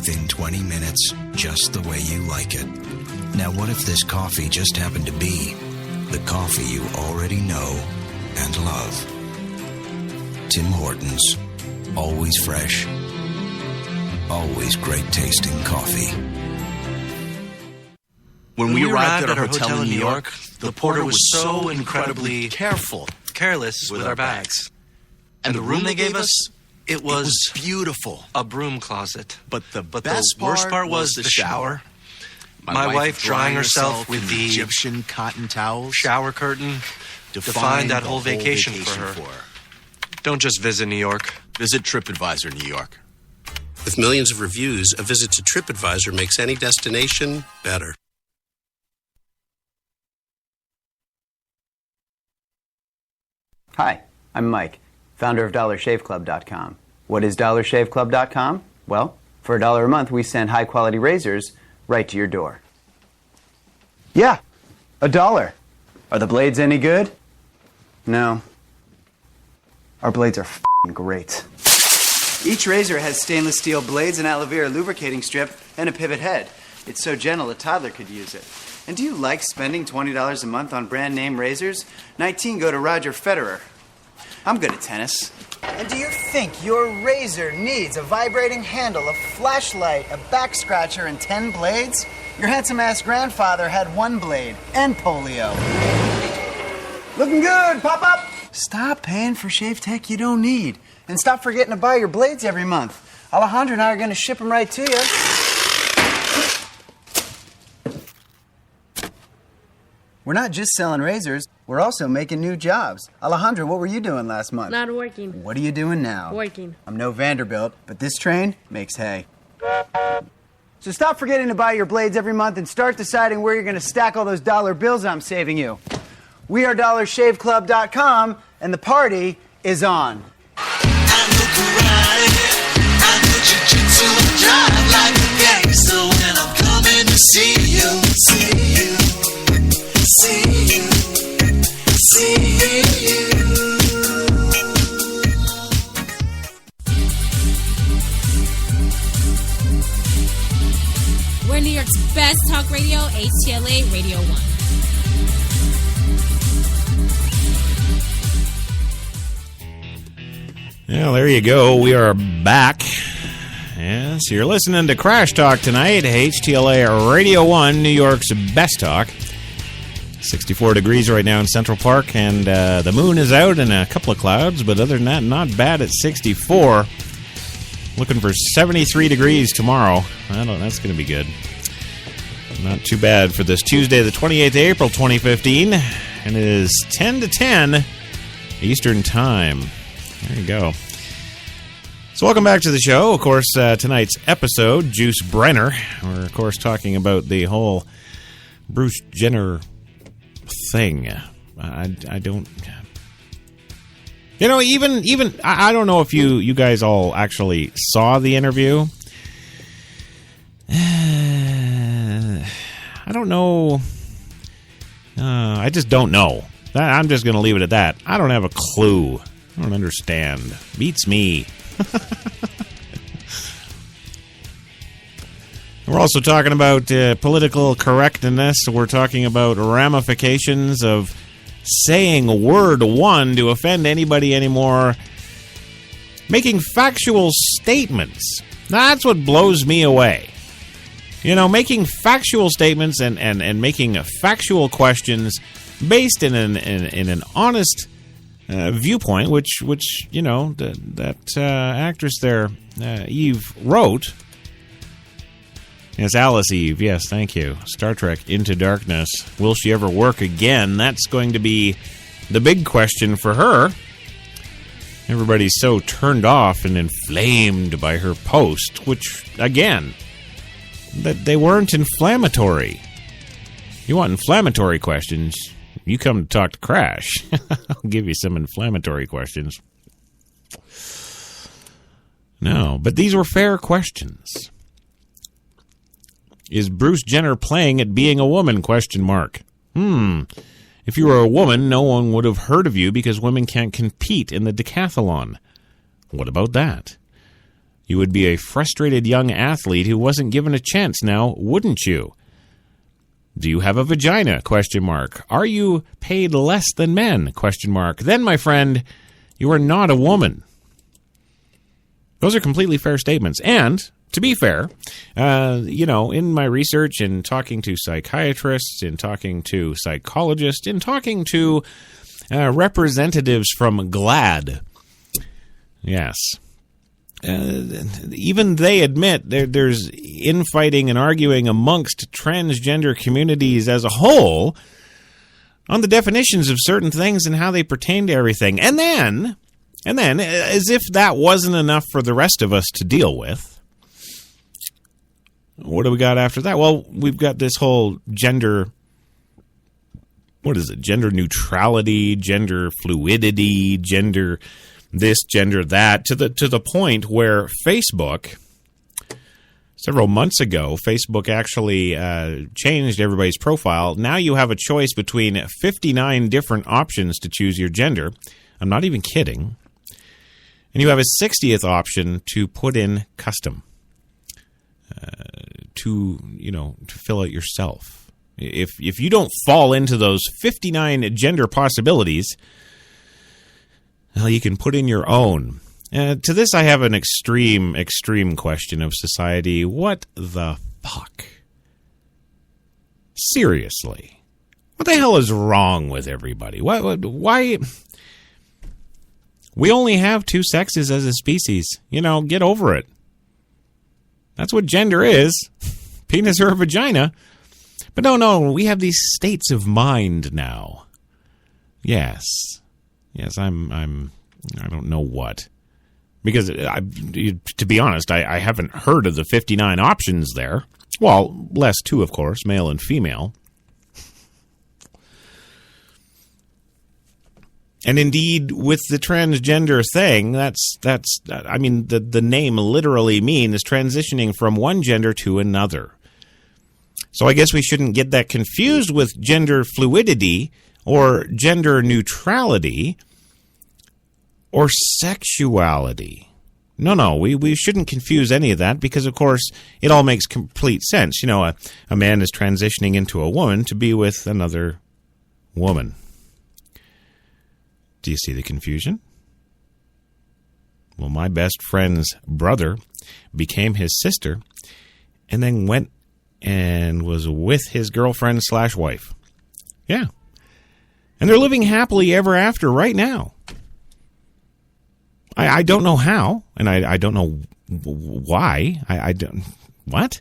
within 20 minutes, just the way you like it. Now, what if this coffee just happened to be the coffee you already know and love? Tim Hortons. Always fresh. Always great tasting coffee. When we arrived at our hotel in New York, the porter was so incredibly careless with our bags. And the room they gave us, it was beautiful. A broom closet. But the worst part was the shower. My wife drying herself with the Egyptian cotton towels. Shower curtain defined that whole vacation for her. Don't just visit New York. Visit TripAdvisor New York. With millions of reviews, a visit to TripAdvisor makes any destination better. Hi, I'm Mike, founder of DollarShaveClub.com. What is DollarShaveClub.com? Well, for $1 a month, we send high-quality razors right to your door. Yeah, $1. Are the blades any good? No. Our blades are f***ing great. Each razor has stainless steel blades, an aloe vera lubricating strip, and a pivot head. It's so gentle a toddler could use it. And do you like spending $20 a month on brand name razors? 19 go to Roger Federer. I'm good at tennis. And do you think your razor needs a vibrating handle, a flashlight, a back scratcher, and 10 blades? Your handsome-ass grandfather had 1 blade and polio. Looking good, pop-up! Stop paying for shave tech you don't need. And stop forgetting to buy your blades every month. Alejandro and I are going to ship them right to you. We're not just selling razors, we're also making new jobs. Alejandro, what were you doing last month? Not working. What are you doing now? Working. I'm no Vanderbilt, but this train makes hay. So stop forgetting to buy your blades every month and start deciding where you're going to stack all those dollar bills I'm saving you. We are DollarShaveClub.com, and the party is on. I look around, I do jiu-jitsu and drive like a gangster when I'm coming to see you, see you. See you, see you. We're New York's best talk radio, HTLA Radio 1. Well, there you go. We are back. Yes, you're listening to Crash Talk tonight, HTLA Radio 1, New York's best talk. 64 degrees right now in Central Park, and the moon is out and a couple of clouds, but other than that, not bad at 64. Looking for 73 degrees tomorrow. That's going to be good. Not too bad for this Tuesday, the 28th of April, 2015, and it is 10 to 10 Eastern Time. There you go. So welcome back to the show. Of course, tonight's episode, Juice Brenner. We're, of course, talking about the whole Bruce Jenner thing. I don't, you know, even I don't know if you guys all actually saw the interview. I don't know. I just don't know. I'm just going to leave it at that. I don't have a clue. I don't understand. Beats me. We're also talking about political correctness. We're talking about ramifications of saying word one to offend anybody anymore. Making factual statements. That's what blows me away. You know, making factual statements and making factual questions based in an honest viewpoint, which you know, that actress there, Eve, wrote. Yes, Alice Eve. Yes, thank you. Star Trek Into Darkness. Will she ever work again? That's going to be the big question for her. Everybody's so turned off and inflamed by her post, which, again, that they weren't inflammatory. You want inflammatory questions, you come to talk to Crash. I'll give you some inflammatory questions. No, but these were fair questions. Is Bruce Jenner playing at being a woman? ? If you were a woman, no one would have heard of you because women can't compete in the decathlon. What about that? You would be a frustrated young athlete who wasn't given a chance now, wouldn't you? Do you have a vagina? ? Are you paid less than men? ? Then, my friend, you are not a woman. Those are completely fair statements. And, to be fair, in my research and talking to psychiatrists and talking to psychologists and talking to representatives from GLAAD, yes, even they admit there's infighting and arguing amongst transgender communities as a whole on the definitions of certain things and how they pertain to everything. And then, as if that wasn't enough for the rest of us to deal with, what do we got after that? Well, we've got this whole gender neutrality, gender fluidity, gender this, gender that, to the point where Facebook, several months ago, Facebook actually changed everybody's profile. Now you have a choice between 59 different options to choose your gender. I'm not even kidding. And you have a 60th option to put in custom, to fill it yourself. If you don't fall into those 59 gender possibilities, well, you can put in your own. To this, I have an extreme question of society. What the fuck? Seriously. What the hell is wrong with everybody? Why? We only have two sexes as a species. Get over it. That's what gender is. Penis or a vagina. But no, we have these states of mind now. Yes, I don't know what. Because, to be honest, I haven't heard of the 59 options there. Well, less two, of course, male and female. And indeed, with the transgender thing, the name literally means transitioning from one gender to another. So I guess we shouldn't get that confused with gender fluidity or gender neutrality or sexuality. No, we shouldn't confuse any of that because, of course, it all makes complete sense. A man is transitioning into a woman to be with another woman. Do you see the confusion? Well, my best friend's brother became his sister and then went and was with his girlfriend/wife. Yeah. And they're living happily ever after right now. I don't know how, and I don't know why. I don't... What?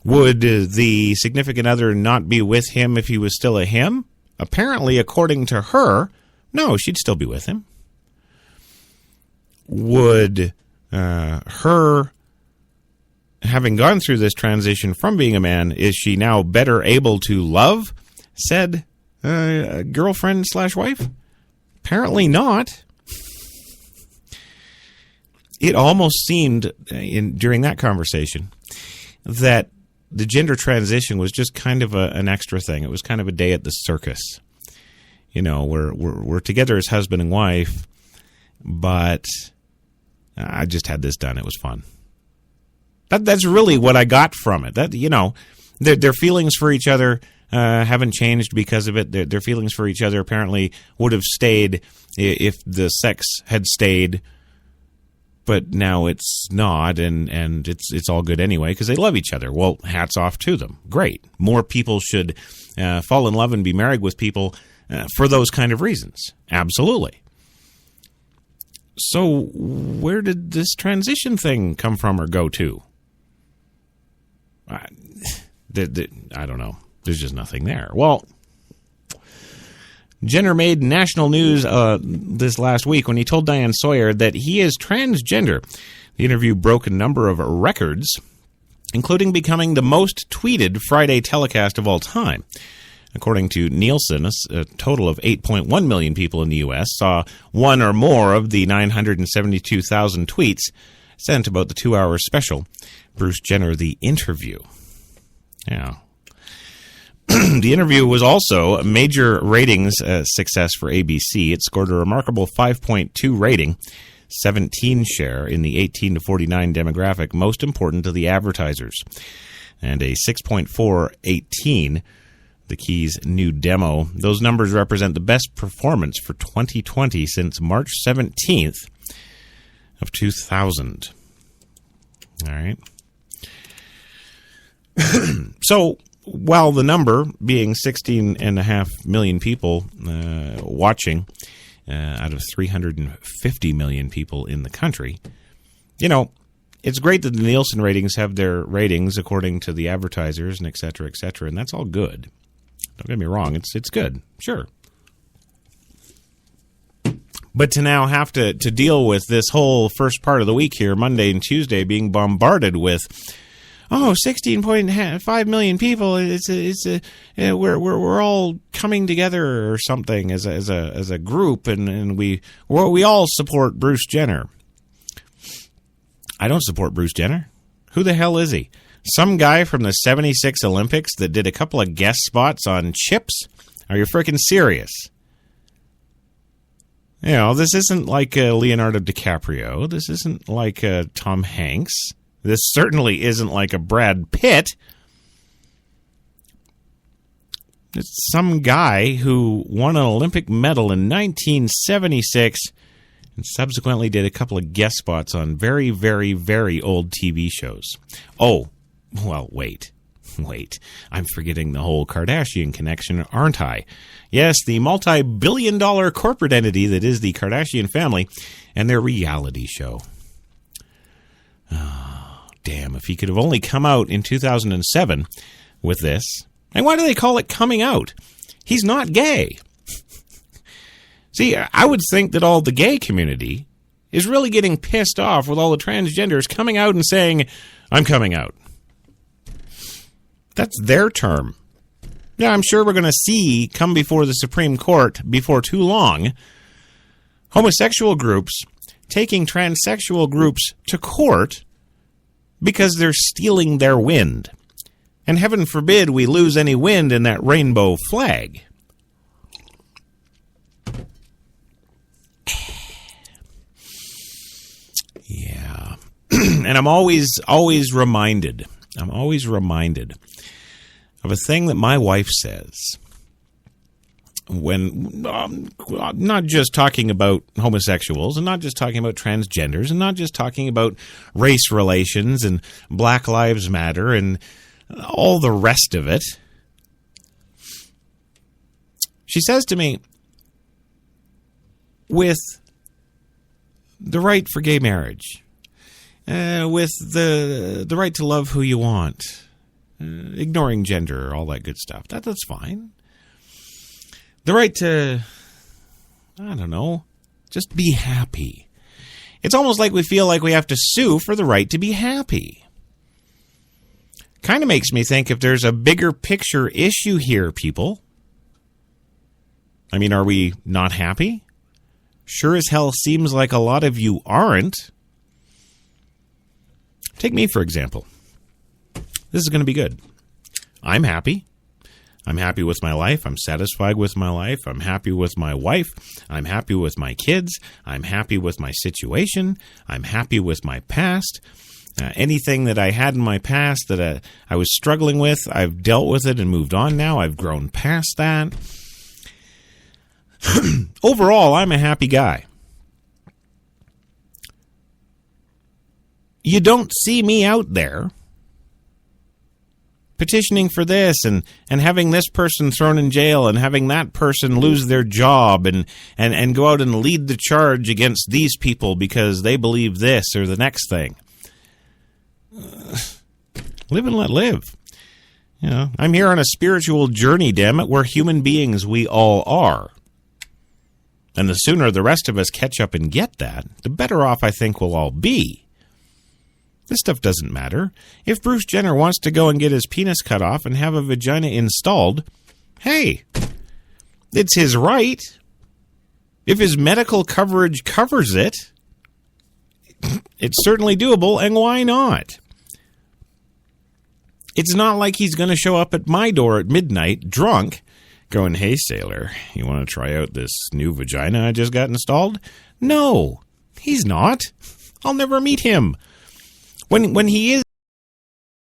Would the significant other not be with him if he was still a him? Apparently, according to her, no, she'd still be with him. Would her, having gone through this transition from being a man, is she now better able to love said girlfriend/wife? Apparently not. It almost seemed during that conversation that the gender transition was just kind of an extra thing. It was kind of a day at the circus. We're together as husband and wife, but I just had this done. It was fun. That's really what I got from it. That their feelings for each other haven't changed because of it. Their feelings for each other apparently would have stayed if the sex had stayed. But now it's not, and it's all good anyway because they love each other. Well, hats off to them. Great. More people should fall in love and be married with people for those kind of reasons. Absolutely. So where did this transition thing come from or go to? I don't know. There's just nothing there. Well, Jenner made national news this last week when he told Diane Sawyer that he is transgender. The interview broke a number of records, including becoming the most tweeted Friday telecast of all time. According to Nielsen, a total of 8.1 million people in the U.S. saw one or more of the 972,000 tweets sent about the 2-hour special, Bruce Jenner, The Interview. Yeah. The interview was also a major ratings success for ABC. It scored a remarkable 5.2 rating, 17 share in the 18 to 49 demographic, most important to the advertisers. And a 6.418, the Key's new demo. Those numbers represent the best performance for 2020 since March 17th of 2000. All right. So, while the number being 16.5 million people watching out of 350 million people in the country, you know, it's great that the Nielsen ratings have their ratings according to the advertisers and et cetera, and that's all good. Don't get me wrong, it's good, sure. But to now have to deal with this whole first part of the week here, Monday and Tuesday, being bombarded with 16.5 million people. We're all coming together or something as a group, and we all support Bruce Jenner. I don't support Bruce Jenner. Who the hell is he? Some guy from the 76 Olympics that did a couple of guest spots on Chips? Are you freaking serious? You know, this isn't like Leonardo DiCaprio. This isn't like Tom Hanks. This certainly isn't like a Brad Pitt. It's some guy who won an Olympic medal in 1976 and subsequently did a couple of guest spots on very, very, very old TV shows. Oh, well, wait. I'm forgetting the whole Kardashian connection, aren't I? Yes, the multi-billion-dollar corporate entity that is the Kardashian family and their reality show. Oh, damn, if he could have only come out in 2007 with this. And why do they call it coming out? He's not gay. See, I would think that all the gay community is really getting pissed off with all the transgenders coming out and saying, I'm coming out. That's their term. Yeah, I'm sure we're going to see come before the Supreme Court before too long homosexual groups taking transsexual groups to court because they're stealing their wind. And heaven forbid we lose any wind in that rainbow flag. Yeah. And I'm always reminded of a thing that my wife says when not just talking about homosexuals and not just talking about transgenders and not just talking about race relations and Black Lives Matter and all the rest of it. She says to me, with the right for gay marriage, with the right to love who you want, ignoring gender, all that good stuff. That's fine. The right to, I don't know, just be happy. It's almost like we feel like we have to sue for the right to be happy. Kind of makes me think if there's a bigger picture issue here, people. I mean, are we not happy? Sure as hell seems like a lot of you aren't. Take me, for example. This is going to be good. I'm happy. I'm happy with my life. I'm satisfied with my life. I'm happy with my wife. I'm happy with my kids. I'm happy with my situation. I'm happy with my past. Anything that I had in my past that I was struggling with, I've dealt with it and moved on now. I've grown past that. Overall, I'm a happy guy. You don't see me out there petitioning for this and having this person thrown in jail and having that person lose their job and go out and lead the charge against these people because they believe this or the next thing. Live and let live. You know, I'm here on a spiritual journey, damn it. We're human beings, we all are. And the sooner the rest of us catch up and get that, the better off I think we'll all be. This stuff doesn't matter. If Bruce Jenner wants to go and get his penis cut off and have a vagina installed, hey, it's his right. If his medical coverage covers it, it's certainly doable, and why not? It's not like he's going to show up at my door at midnight, drunk, going, hey, sailor, you want to try out this new vagina I just got installed? No, He's not. I'll never meet him. When he is